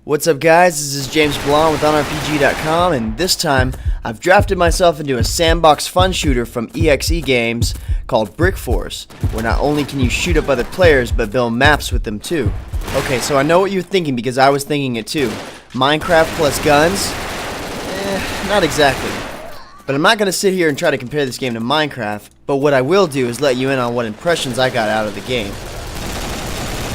What's up guys, this is JamesBl0nde with OnRPG.com, and this time I've drafted myself into a sandbox fun shooter from EXE Games called Brick Force, where not only can you shoot up other players but build maps with them too. Okay, so I know what you're thinking because I was thinking it too. Minecraft plus guns? Not exactly. But I'm not going to sit here and try to compare this game to Minecraft, but what I will do is let you in on what impressions I got out of the game.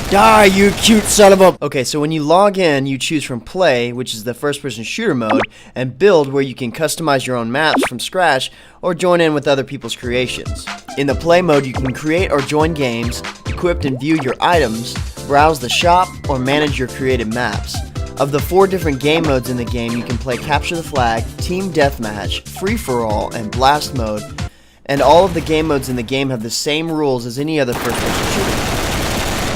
Die, you cute son of a... Okay, so when you log in, you choose from Play, which is the first-person shooter mode, and Build, where you can customize your own maps from scratch or join in with other people's creations. In the Play mode, you can create or join games, equip and view your items, browse the shop, or manage your created maps. Of the 4 different game modes in the game, you can play Capture the Flag, Team Deathmatch, Free-for-all, and Blast mode, and all of the game modes in the game have the same rules as any other first-person shooter.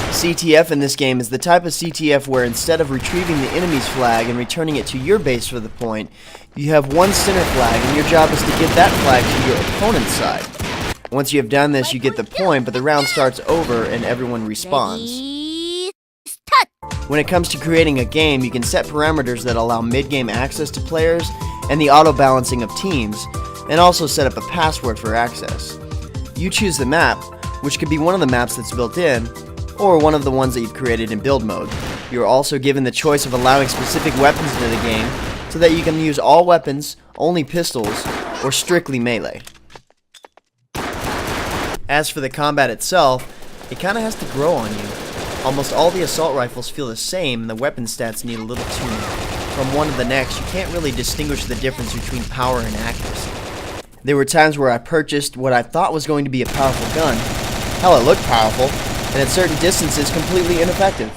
CTF in this game is the type of CTF where instead of retrieving the enemy's flag and returning it to your base for the point, you have one center flag and your job is to get that flag to your opponent's side. Once you have done this, you get the point, but the round starts over and everyone respawns. When it comes to creating a game, you can set parameters that allow mid-game access to players and the auto-balancing of teams, and also set up a password for access. You choose the map, which could be one of the maps that's built in, or one of the ones that you've created in build mode. You are also given the choice of allowing specific weapons into the game, so that you can use all weapons, only pistols, or strictly melee. As for the combat itself, it kinda has to grow on you. Almost all the assault rifles feel the same, and the weapon stats need a little tuning. From one to the next, you can't really distinguish the difference between power and accuracy. There were times where I purchased what I thought was going to be a powerful gun. Hell, it looked powerful, and at certain distances completely ineffective.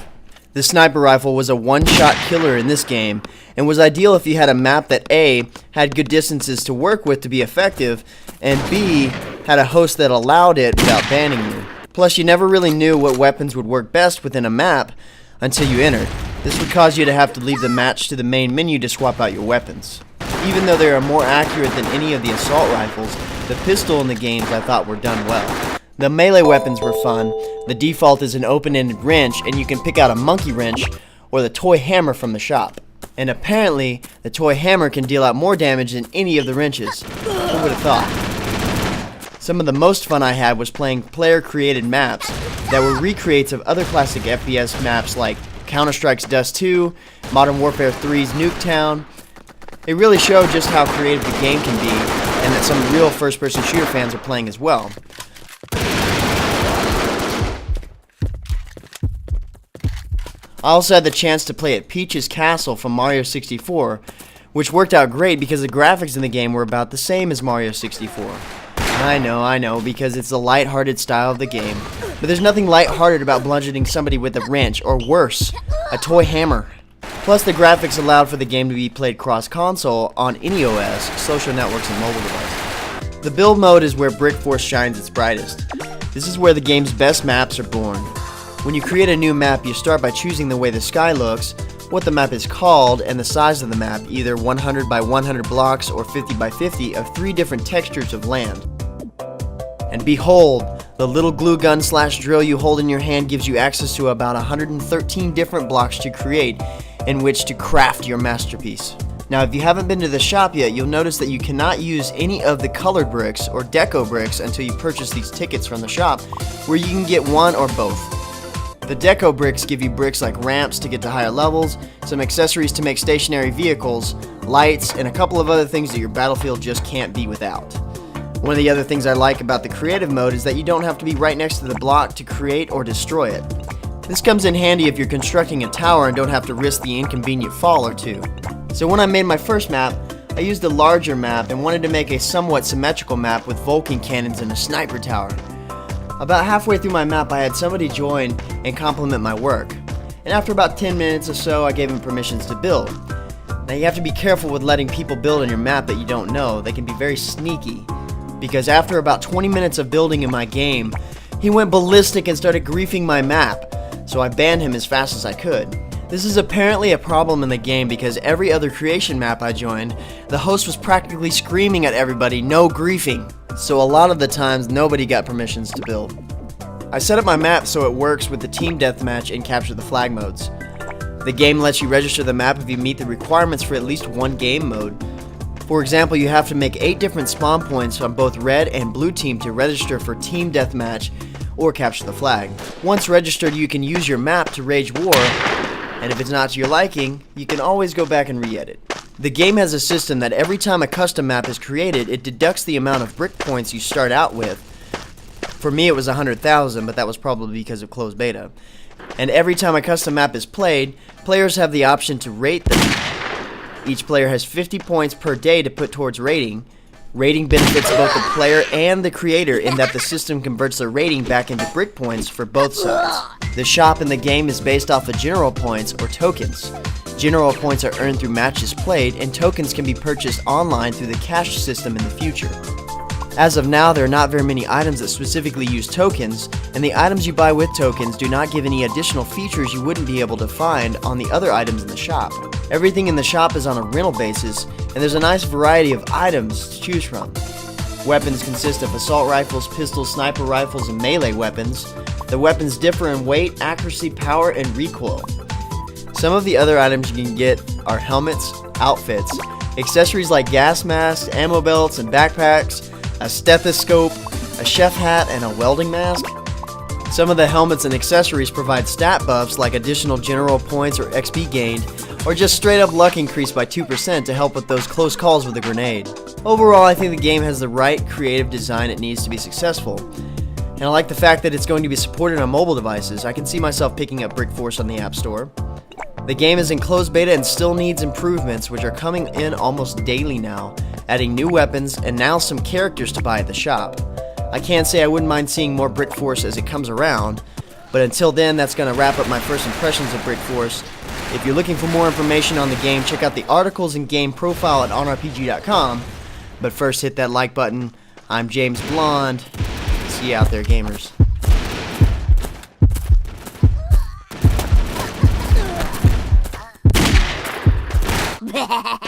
The sniper rifle was a one-shot killer in this game, and was ideal if you had a map that A, had good distances to work with to be effective, and B, had a host that allowed it without banning you. Plus, you never really knew what weapons would work best within a map until you entered. This would cause you to have to leave the match to the main menu to swap out your weapons. Even though they are more accurate than any of the assault rifles, the pistol in the games I thought were done well. The melee weapons were fun. The default is an open-ended wrench, and you can pick out a monkey wrench or the toy hammer from the shop. And apparently, the toy hammer can deal out more damage than any of the wrenches. Who would have thought? Some of the most fun I had was playing player-created maps that were recreates of other classic FPS maps like Counter-Strike's Dust 2, Modern Warfare 3's Nuketown. It really showed just how creative the game can be, and that some real first-person shooter fans are playing as well. I also had the chance to play at Peach's Castle from Mario 64, which worked out great because the graphics in the game were about the same as Mario 64. I know, because it's the lighthearted style of the game. But there's nothing lighthearted about bludgeoning somebody with a wrench, or worse, a toy hammer. Plus, the graphics allowed for the game to be played cross-console on any OS, social networks, and mobile devices. The build mode is where Brick Force shines its brightest. This is where the game's best maps are born. When you create a new map, you start by choosing the way the sky looks, what the map is called, and the size of the map, either 100 by 100 blocks or 50 by 50 of 3 different textures of land. And behold, the little glue gun / drill you hold in your hand gives you access to about 113 different blocks to create in which to craft your masterpiece. Now, if you haven't been to the shop yet, you'll notice that you cannot use any of the colored bricks or deco bricks until you purchase these tickets from the shop, where you can get one or both. The deco bricks give you bricks like ramps to get to higher levels, some accessories to make stationary vehicles, lights, and a couple of other things that your battlefield just can't be without. One of the other things I like about the creative mode is that you don't have to be right next to the block to create or destroy it. This comes in handy if you're constructing a tower and don't have to risk the inconvenient fall or two. So when I made my first map, I used a larger map and wanted to make a somewhat symmetrical map with Vulcan cannons and a sniper tower. About halfway through my map, I had somebody join and compliment my work. And after about 10 minutes or so, I gave him permissions to build. Now you have to be careful with letting people build on your map that you don't know. They can be very sneaky. Because after about 20 minutes of building in my game, he went ballistic and started griefing my map. So I banned him as fast as I could. This is apparently a problem in the game because every other creation map I joined, the host was practically screaming at everybody, "No griefing." So a lot of the times, nobody got permissions to build. I set up my map so it works with the team deathmatch and capture the flag modes. The game lets you register the map if you meet the requirements for at least one game mode. For example, you have to make 8 different spawn points on both red and blue team to register for team deathmatch or capture the flag. Once registered, you can use your map to wage war, and if it's not to your liking, you can always go back and re-edit. The game has a system that every time a custom map is created, it deducts the amount of brick points you start out with. For me, it was 100,000, but that was probably because of closed beta. And every time a custom map is played, players have the option to rate them. Each player has 50 points per day to put towards rating. Rating benefits both the player and the creator in that the system converts the rating back into brick points for both sides. The shop in the game is based off of general points or tokens. General points are earned through matches played, and tokens can be purchased online through the cash system in the future. As of now, there are not very many items that specifically use tokens, and the items you buy with tokens do not give any additional features you wouldn't be able to find on the other items in the shop. Everything in the shop is on a rental basis, and there's a nice variety of items to choose from. Weapons consist of assault rifles, pistols, sniper rifles, and melee weapons. The weapons differ in weight, accuracy, power, and recoil. Some of the other items you can get are helmets, outfits, accessories like gas masks, ammo belts, and backpacks, a stethoscope, a chef hat, and a welding mask. Some of the helmets and accessories provide stat buffs like additional general points or XP gained, or just straight up luck increased by 2% to help with those close calls with a grenade. Overall, I think the game has the right creative design it needs to be successful. And I like the fact that it's going to be supported on mobile devices. I can see myself picking up Brick Force on the App Store. The game is in closed beta and still needs improvements, which are coming in almost daily now, adding new weapons and now some characters to buy at the shop. I can't say I wouldn't mind seeing more Brick Force as it comes around, but until then, that's going to wrap up my first impressions of Brick Force. If you're looking for more information on the game, check out the articles and game profile at OnRPG.com. But first, hit that like button. I'm JamesBl0nde. See you out there, gamers. Ha ha ha!